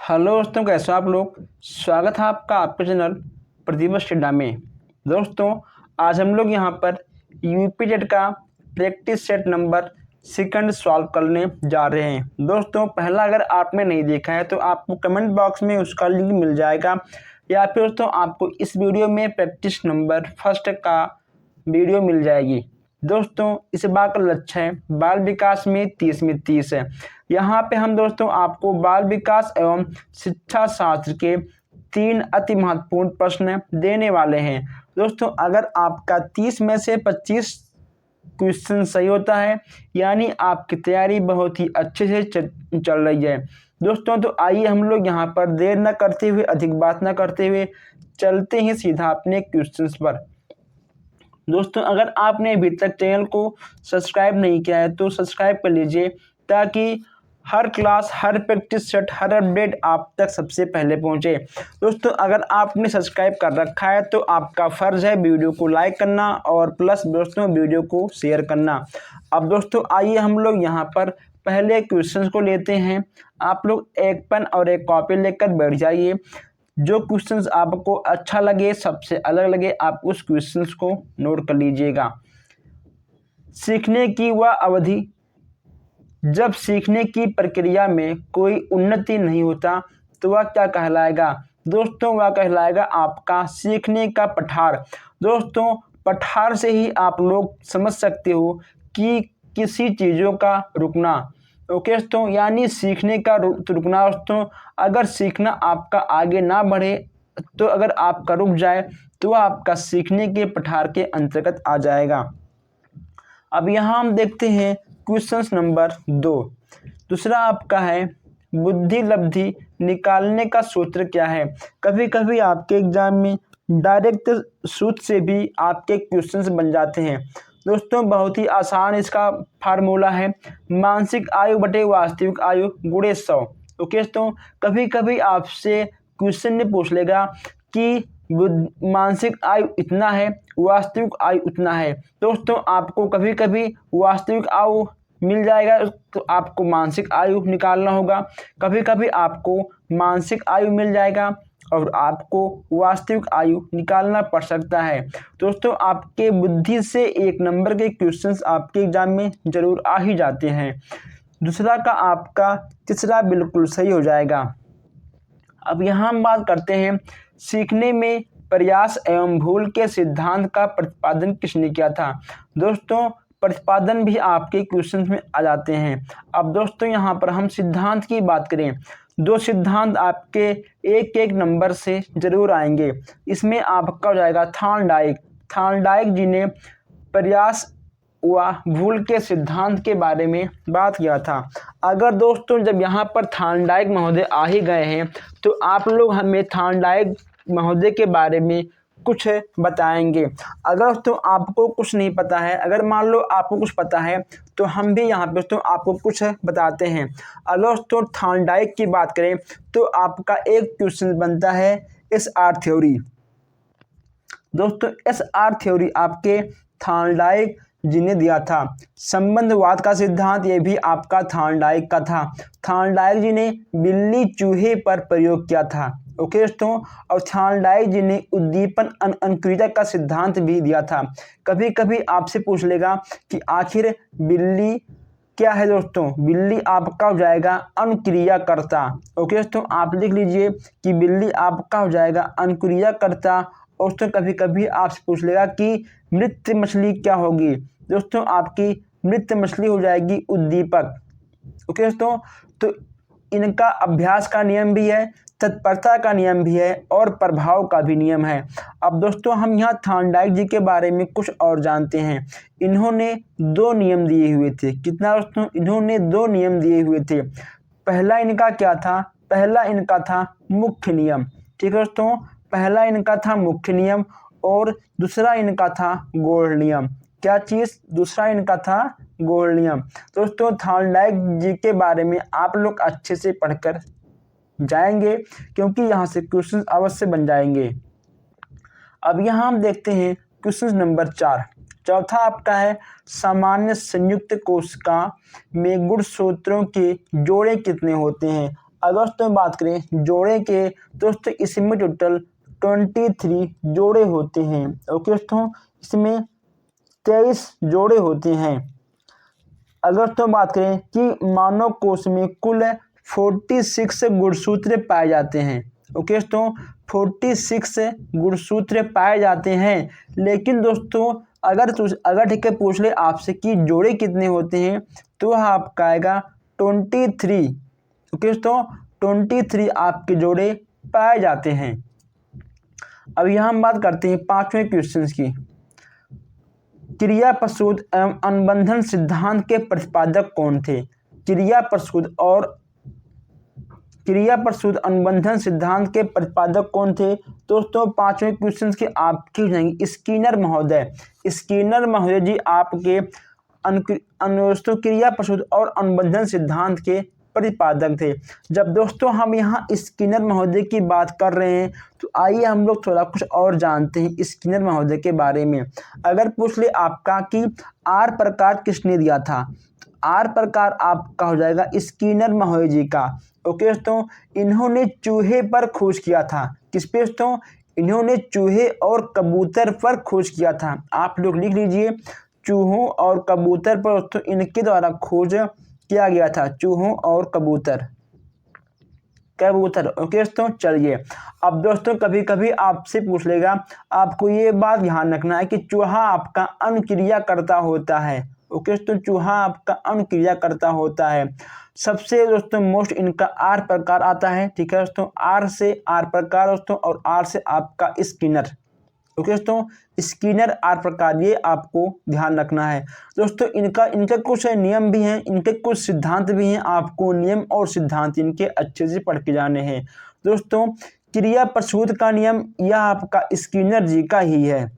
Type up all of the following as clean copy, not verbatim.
Hello दोस्तों, कैसे हो आप लोग। स्वागत है आपका आपके चैनल प्रतिवर्ष चिड्डा में। दोस्तों, आज हम लोग यहाँ पर यूपी टेट का practice set number second solve करने जा रहे हैं। दोस्तों, पहला अगर आपने नहीं देखा है तो आपको कमेंट बॉक्स में उसका लिंक मिल जाएगा, या फिर दोस्तों आपको इस वीडियो में प्रैक्टिस नंबर फर्स्ट का वीडियो मिल जाएगी। दोस्तों, इस बार का लक्ष्य है बाल विकास में 30 में 30 है। यहाँ पे हम दोस्तों आपको बाल विकास एवं शिक्षा शास्त्र के 3 अति महत्वपूर्ण प्रश्न देने वाले हैं। दोस्तों, अगर आपका 30 में से 25 क्वेश्चन सही होता है, यानी आपकी तैयारी बहुत ही अच्छे से चल रही है। दोस्तों, तो आइए हम लोग यहाँ पर देर न करते हुए, अधिक बात न करते हुए चलते हैं सीधा अपने क्वेश्चंस पर। दोस्तों, अगर आपने अभी तक चैनल को सब्सक्राइब नहीं किया है तो सब्सक्राइब कर लीजिए, ताकि हर क्लास, हर प्रैक्टिस सेट, हर अपडेट आप तक सबसे पहले पहुंचे। दोस्तों, अगर आपने सब्सक्राइब कर रखा है तो आपका फ़र्ज़ है वीडियो को लाइक करना और प्लस दोस्तों वीडियो को शेयर करना। अब दोस्तों आइए हम लोग यहाँ पर पहले क्वेश्चन को लेते हैं। आप लोग एक पेन और एक कॉपी लेकर बैठ जाइए। जो क्वेश्चंस आपको अच्छा लगे, सबसे अलग लगे, आप उस क्वेश्चंस को नोट कर लीजिएगा। सीखने की वह अवधि जब सीखने की प्रक्रिया में कोई उन्नति नहीं होता तो वह क्या कहलाएगा। दोस्तों, वह कहलाएगा आपका सीखने का पठार। दोस्तों, पठार से ही आप लोग समझ सकते हो कि किसी चीज़ों का रुकना। ओके दोस्तों, यानी सीखने का रुकना। दोस्तों, अगर सीखना आपका आगे ना बढ़े, तो अगर आपका रुक जाए तो वह आपका सीखने के पठार के अंतर्गत आ जाएगा। अब यहाँ हम देखते हैं क्वेश्चन नंबर 2। दूसरा आपका है बुद्धि लब्धि निकालने का सूत्र क्या है। कभी कभी आपके एग्जाम में डायरेक्ट सूत्र से भी आपके क्वेश्चंस बन जाते हैं। दोस्तों, बहुत ही आसान इसका फार्मूला है, मानसिक आयु बटे वास्तविक आयु गुणे 100। ओके दोस्तों, कभी कभी आपसे क्वेश्चन ने पूछ लेगा कि मानसिक आयु इतना है, वास्तविक आयु उतना है। दोस्तों, आपको कभी कभी वास्तविक आयु मिल जाएगा तो आपको मानसिक आयु निकालना होगा, कभी कभी आपको मानसिक आयु मिल जाएगा और आपको वास्तविक आयु निकालना पड़ सकता है। दोस्तों, आपके बुद्धि से 1 नंबर के क्वेश्चंस आपके एग्जाम में जरूर आ ही जाते हैं। दूसरा का आपका तीसरा बिल्कुल सही हो जाएगा। अब यहाँ हम बात करते हैं सीखने में प्रयास एवं भूल के सिद्धांत का प्रतिपादन किसने किया था। दोस्तों, प्रतिपादन भी आपके क्वेश्चन में आ जाते हैं। अब दोस्तों, यहाँ पर हम सिद्धांत की बात करें, 2 सिद्धांत आपके एक नंबर से जरूर आएंगे। इसमें आपका हो जाएगा थॉर्नडाइक जी ने प्रयास व भूल के सिद्धांत के बारे में बात किया था। अगर दोस्तों जब यहाँ पर थॉर्नडाइक महोदय आ ही गए हैं तो आप लोग हमें थॉर्नडाइक महोदय के बारे में कुछ बताएंगे। अगर दोस्तों आपको कुछ नहीं पता है, अगर मान लो आपको कुछ पता है, तो हम भी यहाँ पे दोस्तों आपको कुछ बताते हैं। अगर दोस्तों थॉर्नडाइक की बात करें तो आपका एक क्वेश्चन बनता है एसआर थ्योरी। दोस्तों, एसआर थ्योरी आपके थॉर्नडाइक जी ने दिया था। संबंधवाद का सिद्धांत ये भी आपका थॉर्नडाइक का था। थॉर्नडाइक जी ने बिल्ली चूहे पर प्रयोग किया था। ओके दोस्तों, और थॉर्नडाइक जी ने उद्दीपन अनुक्रिया का सिद्धांत भी दिया था। कभी कभी आपसे पूछ लेगा कि आखिर बिल्ली क्या है। दोस्तों, बिल्ली आपका हो जाएगा अनुक्रियाकर्ता। ओके दोस्तों, आप लिख लीजिए कि बिल्ली आपका हो जाएगा अनुक्रियाकर्ता। और दोस्तों कभी कभी आपसे पूछ लेगा कि मृत मछली क्या होगी। दोस्तों, आपकी मृत मछली हो जाएगी उद्दीपक। ओके दोस्तों, तो इनका अभ्यास का नियम भी है, तत्परता का नियम भी है और प्रभाव का भी नियम है। अब दोस्तों हम यहाँ थॉर्नडाइक जी के बारे में कुछ और जानते हैं। इन्होंने 2 नियम दिए हुए थे। कितना दोस्तों? इन्होंने 2 नियम दिए हुए थे। पहला इनका क्या था? पहला इनका था मुख्य नियम। ठीक है दोस्तों, पहला इनका था मुख्य नियम और दूसरा इनका था गौड़ नियम। क्या चीज़? दूसरा इनका था गौड़ नियम। दोस्तों, थॉर्नडाइक जी के बारे में आप लोग अच्छे से पढ़कर जाएंगे, क्योंकि यहाँ से क्वेश्चन अवश्य बन जाएंगे। अब यहाँ हम देखते हैं क्वेश्चन नंबर 4। चौथा आपका है सामान्य संयुक्त कोशिका में गुणसूत्रों के जोड़े कितने होते हैं। अगर दोस्तों बात करें जोड़े के दोस्तों इसमें टोटल 23 जोड़े होते हैं। ओके दोस्तों, इसमें 23 जोड़े होते हैं। अगर तो बात करें कि मानव कोश में कुल 46 गुणसूत्र पाए जाते हैं। ओके दोस्तों, 46 गुणसूत्र पाए जाते हैं। लेकिन दोस्तों अगर ठीक है पूछ ले आपसे कि जोड़े कितने होते हैं, तो आपका आएगा 23। ओके दोस्तों, 23 आपके जोड़े पाए जाते हैं। अब यहाँ हम बात करते हैं 5वें क्वेश्चन की। क्रिया प्रसूत एवं अनुबंधन सिद्धांत के प्रतिपादक कौन थे? क्रिया प्रसूत अनुबंधन सिद्धांत के प्रतिपादक कौन थे? दोस्तों 5वें क्वेश्चन के आपके जाएंगे स्किनर महोदय। स्किनर महोदय जी आपके क्रिया प्रसूत और अनुबंधन सिद्धांत के प्रतिपादक थे। जब दोस्तों हम यहाँ स्किनर महोदय की बात कर रहे हैं, तो आइए हम लोग थोड़ा कुछ और जानते हैं स्किनर महोदय के बारे में। अगर पूछ ले आपका कि आर प्रकार किसने दिया था, आर प्रकार आपका हो जाएगा स्किनर महोदय जी का। ओके दोस्तों, इन्होंने चूहे पर खोज किया था। किस पे दोस्तों? इन्होंने चूहे और कबूतर पर खोज किया था। आप लोग लिख लीजिए, चूहों और कबूतर पर दोस्तों इनके द्वारा खोज किया गया था। चूहों और कबूतर। ओके दोस्तों, चलिए अब दोस्तों कभी कभी आपसे पूछ लेगा, आपको ये बात ध्यान रखना है कि चूहा आपका अनुक्रियाकर्ता होता है। ओके दोस्तों, चूहा आपका अनुक्रियाकर्ता होता है। सबसे दोस्तों मोस्ट इनका आर प्रकार आता है। ठीक है दोस्तों, आर से आर प्रकार दोस्तों, और आर से आपका स्किनर। ओके दोस्तों, स्किनर आर प्रकार, ये आपको ध्यान रखना है दोस्तों। इनके कुछ नियम भी हैं, इनके कुछ सिद्धांत भी हैं। आपको नियम और सिद्धांत इनके अच्छे से पढ़ के जाने हैं दोस्तों। क्रिया प्रसूत का नियम यह आपका स्किनर जी का ही है।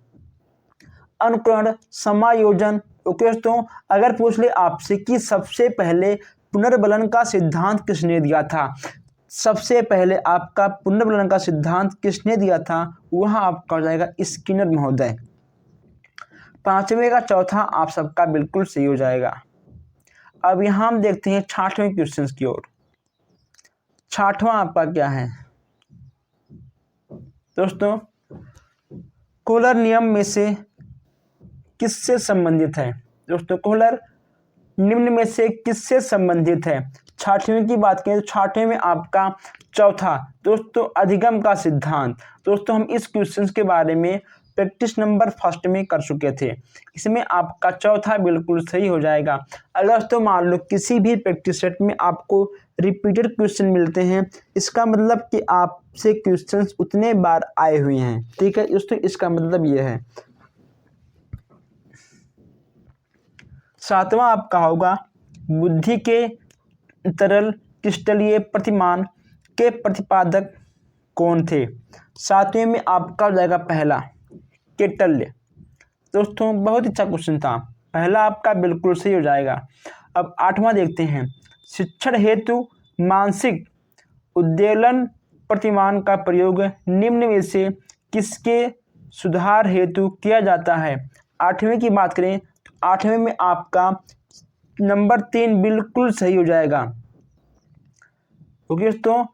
अनुकरण, समायोजन। ओके दोस्तों, अगर पूछ ले आपसे कि सबसे पहले पुनर्बलन का सिद्धांत किसने दिया था, सबसे पहले आपका पुनर्बलन का सिद्धांत किसने दिया था, वह आपका हो जाएगा स्किनर महोदय। 5वें का चौथा आप सबका बिल्कुल सही हो जाएगा। अब यहां हम देखते हैं 6वें क्वेश्चन की ओर। 6वां आपका क्या है दोस्तों? कोहलर नियम में से किससे संबंधित है? दोस्तों कोहलर निम्न में से किससे संबंधित है? 6वें की बात करें तो 6वें में आपका चौथा दोस्तों अधिगम का सिद्धांत। दोस्तों हम इस क्वेश्चन के बारे में प्रैक्टिस नंबर 1 में कर चुके थे। इसमें आपका चौथा बिल्कुल सही हो जाएगा। अगर तो मान लो किसी भी प्रैक्टिस सेट में आपको रिपीटेड क्वेश्चन मिलते हैं, इसका मतलब कि आपसे क्वेश्चन उतने बार आए हुए हैं। ठीक है दोस्तों, इसका मतलब ये है। 7वां आपका होगा बुद्धि के तरल क्रिस्टलीय प्रतिमान के प्रतिपादक कौन थे? 7वें में आपका हो जाएगा पहला केटल्य। दोस्तों बहुत अच्छा क्वेश्चन था, पहला आपका बिल्कुल सही हो जाएगा। अब 8वां देखते हैं, शिक्षण हेतु मानसिक उद्वेलन प्रतिमान का प्रयोग निम्न में से किसके सुधार हेतु किया जाता है? 8वें की बात करें तो 8वें में आपका नंबर 3 बिल्कुल सही हो जाएगा। ओके दोस्तों,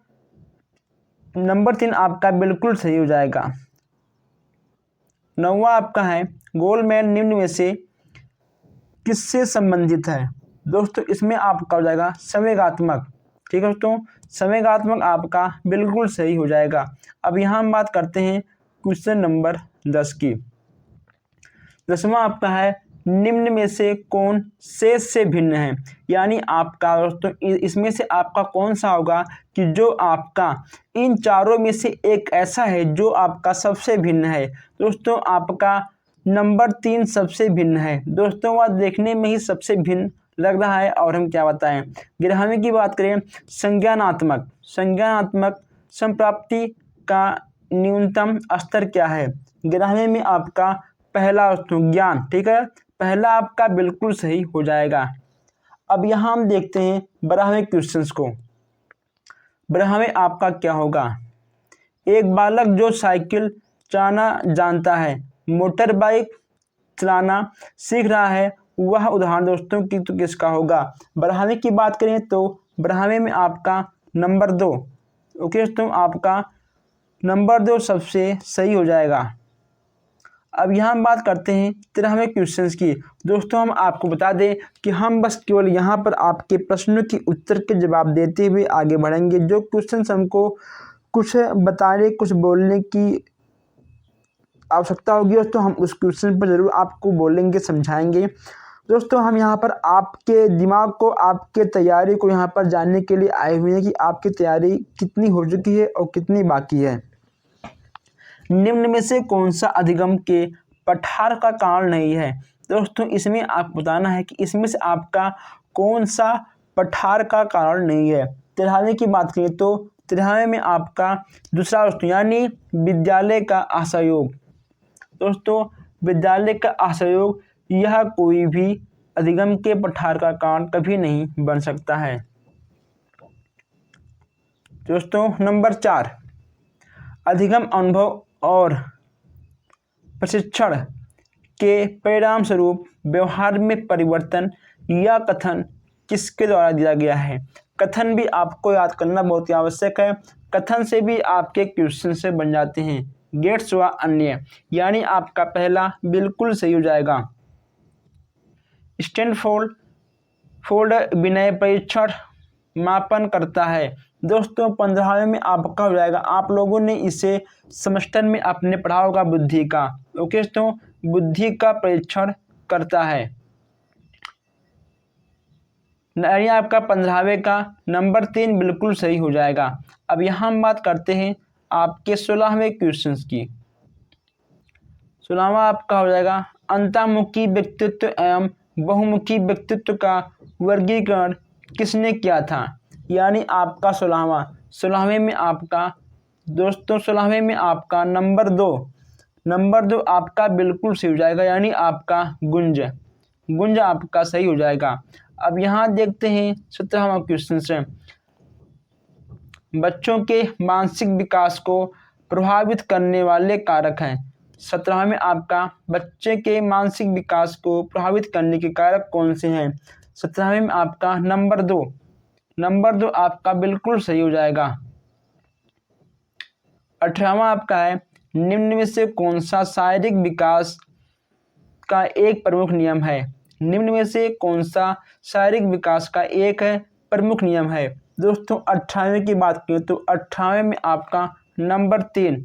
नंबर 3 आपका बिल्कुल सही हो जाएगा। 9वां आपका है गोलमैन निम्न में से किससे संबंधित है? दोस्तों इसमें आपका हो जाएगा संवेगात्मक। ठीक है दोस्तों, संवेगात्मक आपका बिल्कुल सही हो जाएगा। अब यहाँ हम बात करते हैं क्वेश्चन नंबर 10 की। 10वां आपका है निम्न में से कौन शेष से भिन्न है? यानी आपका दोस्तों इसमें से आपका कौन सा होगा कि जो आपका इन चारों में से एक ऐसा है जो आपका सबसे भिन्न है? दोस्तों आपका नंबर 3 सबसे भिन्न है। दोस्तों वह देखने में ही सबसे भिन्न लग रहा है, और हम क्या बताएं। 11वें की बात करें, संज्ञानात्मक संप्राप्ति का न्यूनतम स्तर क्या है? 11वें में आपका पहला ज्ञान। ठीक है, पहला आपका बिल्कुल सही हो जाएगा। अब यहाँ हम देखते हैं 12वें क्वेश्चन को। 12वें आपका क्या होगा? एक बालक जो साइकिल चलाना जानता है, मोटर बाइक चलाना सीख रहा है, वह उदाहरण दोस्तों की तो किसका होगा? 12वें की बात करें तो 12वें में आपका नंबर 2। ओके दोस्तों, आपका नंबर 2 सबसे सही हो जाएगा। अब यहाँ हम बात करते हैं 13वें क्वेश्चंस की। दोस्तों हम आपको बता दें कि हम बस केवल यहाँ पर आपके प्रश्नों की उत्तर के जवाब देते हुए आगे बढ़ेंगे। जो क्वेश्चंस हमको कुछ बताने, कुछ बोलने की आवश्यकता होगी दोस्तों, हम उस क्वेश्चन पर ज़रूर आपको बोलेंगे, समझाएंगे। दोस्तों हम यहाँ पर आपके दिमाग को, आपके तैयारी को यहाँ पर जानने के लिए आए हुए हैं कि आपकी तैयारी कितनी हो चुकी है और कितनी बाकी है। निम्न में से कौन सा अधिगम के पठार का कारण नहीं है? दोस्तों इसमें आपको बताना है कि इसमें से आपका कौन सा पठार का कारण नहीं है। 13वें की बात करें तो 13वें में आपका दूसरा दोस्तों यानी विद्यालय का असहयोग। दोस्तों विद्यालय का असहयोग यह कोई भी अधिगम के पठार का कारण कभी नहीं बन सकता है। दोस्तों नंबर 4, अधिगम अनुभव और प्रशिक्षण के परिणाम स्वरूप व्यवहार में परिवर्तन या कथन किसके द्वारा दिया गया है? कथन भी आपको याद करना बहुत ही आवश्यक है। कथन से भी आपके क्वेश्चन से बन जाते हैं। गेट्स व अन्य, यानी आपका पहला बिल्कुल सही हो जाएगा। स्टैनफोर्ड विनय परीक्षण मापन करता है। दोस्तों 15वें में आपका हो जाएगा, आप लोगों ने इसे सेमेस्टर में अपने पढ़ा होगा, बुद्धि का। ओके दोस्तों, बुद्धि का परीक्षण करता है। यानी आपका 15वें का नंबर 3 बिल्कुल सही हो जाएगा। अब यहाँ हम बात करते हैं आपके 16वें क्वेश्चन की। 16वां आपका हो जाएगा, अंतर्मुखी व्यक्तित्व एवं बहुमुखी व्यक्तित्व का वर्गीकरण किसने किया था? यानी आपका 16वें में आपका दोस्तों 16वें में आपका नंबर 2 आपका बिल्कुल सही हो जाएगा, यानी आपका गुंज आपका सही हो जाएगा। अब यहाँ देखते हैं 17वां क्वेश्चन से, बच्चों के मानसिक विकास को प्रभावित करने वाले कारक हैं। 17वें में आपका बच्चे के मानसिक विकास को प्रभावित करने के कारक कौन से हैं? 17वें में आपका नंबर 2 आपका बिल्कुल सही हो जाएगा। 18वां आपका है, निम्न में से कौन सा शारीरिक विकास का एक प्रमुख नियम है? निम्न में से कौन सा शारीरिक विकास का एक प्रमुख नियम है? दोस्तों 18वें की बात करें तो 18वें में आपका नंबर 3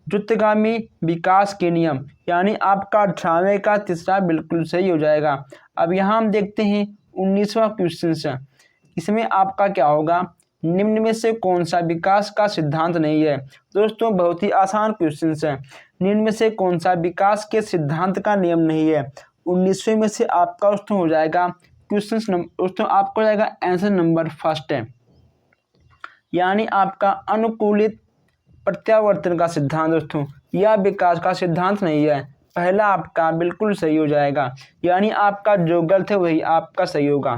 द्रुतगामी विकास के नियम, यानी आपका 18वें का तीसरा बिल्कुल सही हो जाएगा। अब यहाँ हम देखते हैं 19वां क्वेश्चन से। इसमें आपका क्या होगा, निम्न में से कौन सा विकास का सिद्धांत नहीं है? दोस्तों बहुत ही आसान क्वेश्चन है। निम्न में से कौन सा विकास के सिद्धांत का नियम नहीं है? 19वें में से आपका दोस्तों हो जाएगा क्वेश्चन दोस्तों आपको हो जाएगा आंसर नंबर 1 है, यानी आपका अनुकूलित प्रत्यावर्तन का सिद्धांत। दोस्तों यह विकास का सिद्धांत नहीं है, पहला आपका बिल्कुल सही हो जाएगा, यानी आपका जो गलत है वही आपका सही होगा।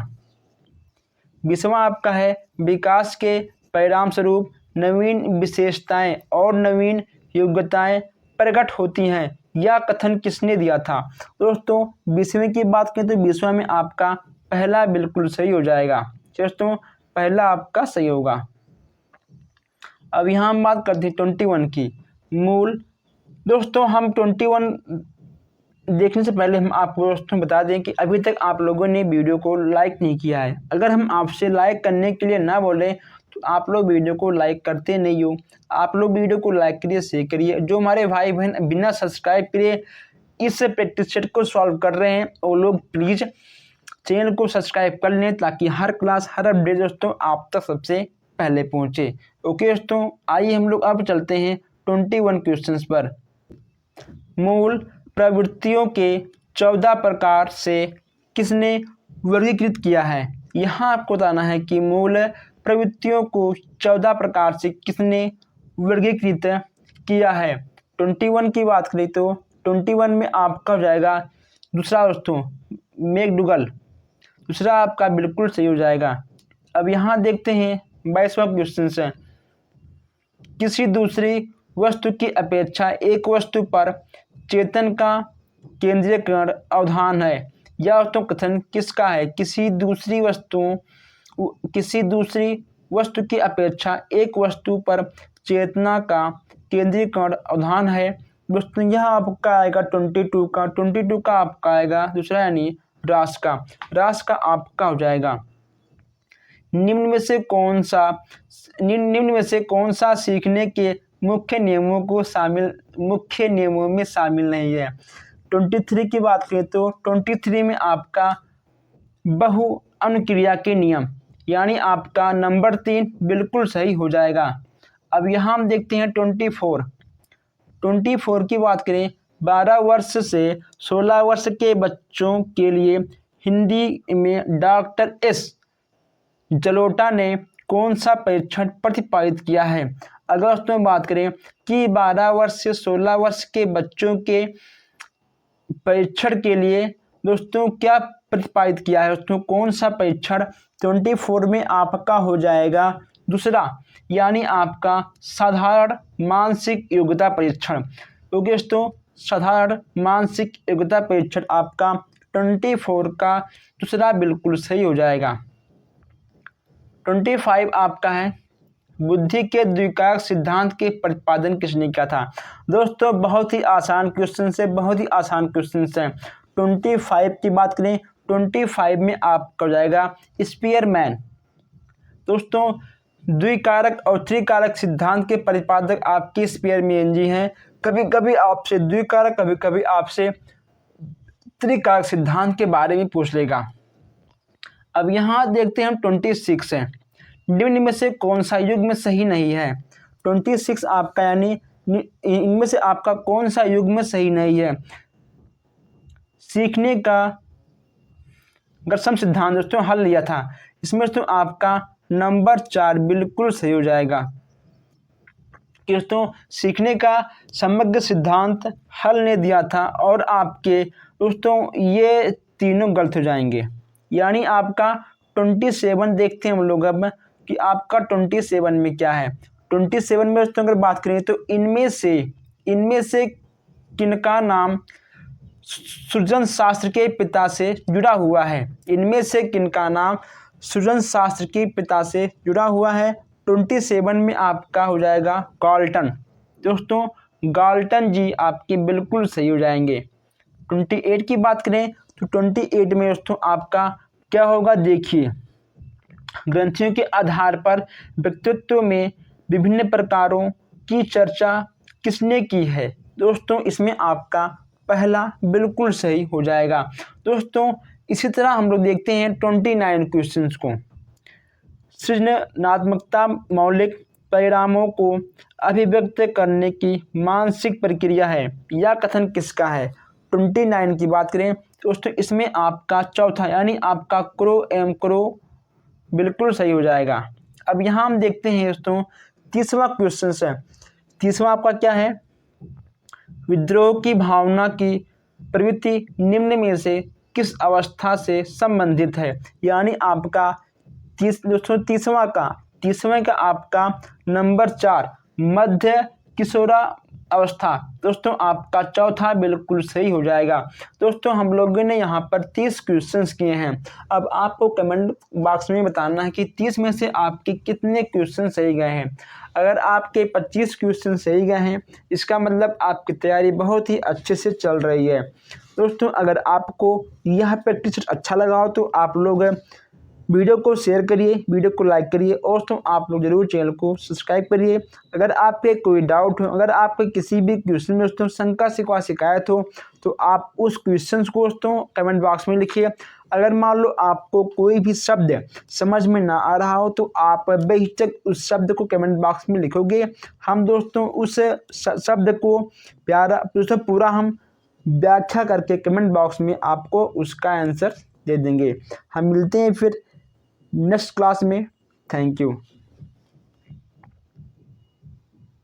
20वां आपका है, विकास के परिणाम स्वरूप नवीन विशेषताएं और नवीन योग्यताएं प्रकट होती हैं, यह कथन किसने दिया था? दोस्तों 20वें की बात करें तो 20वां में आपका पहला बिल्कुल सही हो जाएगा। दोस्तों पहला आपका सही होगा। अब यहाँ हम बात करते हैं 21 की मूल। दोस्तों हम 21 देखने से पहले हम आपको दोस्तों बता दें कि अभी तक आप लोगों ने वीडियो को लाइक नहीं किया है। अगर हम आपसे लाइक करने के लिए ना बोलें तो आप लोग वीडियो को लाइक करते नहीं हो। आप लोग वीडियो को लाइक करिए, शेयर करिए। जो हमारे भाई बहन बिना सब्सक्राइब किए इस प्रैक्टिस सेट को सॉल्व कर रहे हैं वो लोग प्लीज़ चैनल को सब्सक्राइब कर लें, ताकि हर क्लास हर अपडेट दोस्तों आप तक सबसे पहले पहुँचे। ओके दोस्तों, आइए हम लोग अब चलते हैं 21 क्वेश्चन पर। मूल प्रवृत्तियों के 14 प्रकार से किसने वर्गीकृत किया है? यहाँ आपको बताना है कि मूल प्रवृत्तियों को 14 प्रकार से किसने वर्गीकृत किया है। 21 की बात करें तो 21 में आपका हो जाएगा दूसरा दोस्तों मैकडूगल, दूसरा आपका बिल्कुल सही हो जाएगा। अब यहाँ देखते हैं 22वां क्वेश्चन से, किसी दूसरी वस्तु की अपेक्षा एक वस्तु पर चेतन का केंद्रीकरण अवधान है, यह तो कथन किसका है? किसी दूसरी वस्तु की अपेक्षा एक वस्तु पर चेतना का केंद्रीकरण अवधान है। दोस्तों यह आपका आएगा 22 का आपका आएगा दूसरा यानी रास का आपका हो जाएगा निम्न में से कौन सा सीखने के मुख्य नियमों में शामिल नहीं है। 23 की बात करें तो 23 में आपका बहु अनुक्रिया के नियम यानी आपका नंबर 3 बिल्कुल सही हो जाएगा। अब यहाँ हम देखते हैं 24 की बात करें 12 वर्ष से 16 वर्ष के बच्चों के लिए हिंदी में डॉक्टर एस जलोटा ने कौन सा परीक्षण प्रतिपादित किया है। अगर दोस्तों बात करें कि 12 वर्ष से 16 वर्ष के बच्चों के परीक्षण के लिए दोस्तों क्या प्रतिपादित किया है, दोस्तों कौन सा परीक्षण 24 में आपका हो जाएगा दूसरा यानी आपका साधारण मानसिक योग्यता परीक्षण। क्योंकि दोस्तों साधारण मानसिक योग्यता परीक्षण आपका 24 का दूसरा बिल्कुल सही हो जाएगा। 25 आपका है बुद्धि के द्विकारक सिद्धांत के प्रतिपादन किसने किया था। दोस्तों बहुत ही आसान क्वेश्चन है। 25 की बात करें 25 में आपका हो जाएगा स्पीयरमैन। दोस्तों द्विकारक और त्रिकारक सिद्धांत के प्रतिपादक आपके स्पीयरमैन जी हैं। कभी कभी आपसे द्विकारक कभी कभी आपसे त्रिकारक सिद्धांत के बारे में पूछ लेगा। अब यहाँ देखते हैं हम 26 है निम्न में से कौन सा युग्म सही नहीं है। 26 आपका यानी इनमें से आपका कौन सा युग्म सही नहीं है। सीखने का ग्रसम सिद्धांत दोस्तों हल लिया था, इसमें दोस्तों आपका नंबर 4 बिल्कुल सही हो जाएगा। दोस्तों सीखने का समग्र सिद्धांत हल ने दिया था और आपके दोस्तों ये तीनों गलत हो जाएंगे। यानी आपका 27 देखते हैं हम लोग अब कि आपका 27 में क्या है। 27 में दोस्तों अगर बात करें तो इनमें से किनका नाम सृजन शास्त्र के पिता से जुड़ा हुआ है। इनमें से किनका नाम सृजन शास्त्र के पिता से जुड़ा हुआ है। 27 में आपका हो जाएगा गाल्टन। दोस्तों गाल्टन जी आपके बिल्कुल सही हो जाएंगे। 28 की बात करें तो 28 में दोस्तों आपका क्या होगा देखिए, ग्रंथियों के आधार पर व्यक्तित्व में विभिन्न प्रकारों की चर्चा किसने की है। दोस्तों इसमें आपका पहला बिल्कुल सही हो जाएगा। दोस्तों इसी तरह हम लोग देखते हैं 29 क्वेश्चंस को। सृजनात्मकता मौलिक परिणामों को अभिव्यक्त करने की मानसिक प्रक्रिया है, यह कथन किसका है। 29 की बात करें दोस्तों इसमें आपका चौथा यानी आपका क्रो बिल्कुल सही हो जाएगा। अब यहाँ हम देखते हैं दोस्तों 30वां क्वेश्चन है। 30वां आपका क्या है, विद्रोह की भावना की प्रवृत्ति निम्न में से किस अवस्था से संबंधित है। यानी आपका 30वां का आपका नंबर 4 मध्य किशोरा अवस्था। दोस्तों आपका चौथा बिल्कुल सही हो जाएगा। दोस्तों हम लोगों ने यहाँ पर 30 क्वेश्चंस किए हैं। अब आपको कमेंट बॉक्स में बताना है कि 30 में से आपके कितने क्वेश्चन सही गए हैं। अगर आपके 25 क्वेश्चन सही गए हैं इसका मतलब आपकी तैयारी बहुत ही अच्छे से चल रही है। दोस्तों अगर आपको यह प्रैक्टिस अच्छा लगा हो तो आप लोग वीडियो को शेयर करिए, वीडियो को लाइक करिए और दोस्तों आप लोग जरूर चैनल को सब्सक्राइब करिए। अगर आपके कोई डाउट हो, अगर आपके किसी भी क्वेश्चन में दोस्तों शंका शिकायत हो तो आप उस क्वेश्चन को दोस्तों कमेंट बॉक्स में लिखिए। अगर मान लो आपको कोई भी शब्द समझ में ना आ रहा हो तो आप बेहिचक उस शब्द को कमेंट बॉक्स में लिखोगे, हम दोस्तों उस शब्द को पूरा हम व्याख्या करके कमेंट बॉक्स में आपको उसका आंसर दे देंगे। हम मिलते हैं फिर नेक्स्ट क्लास में। Thank you.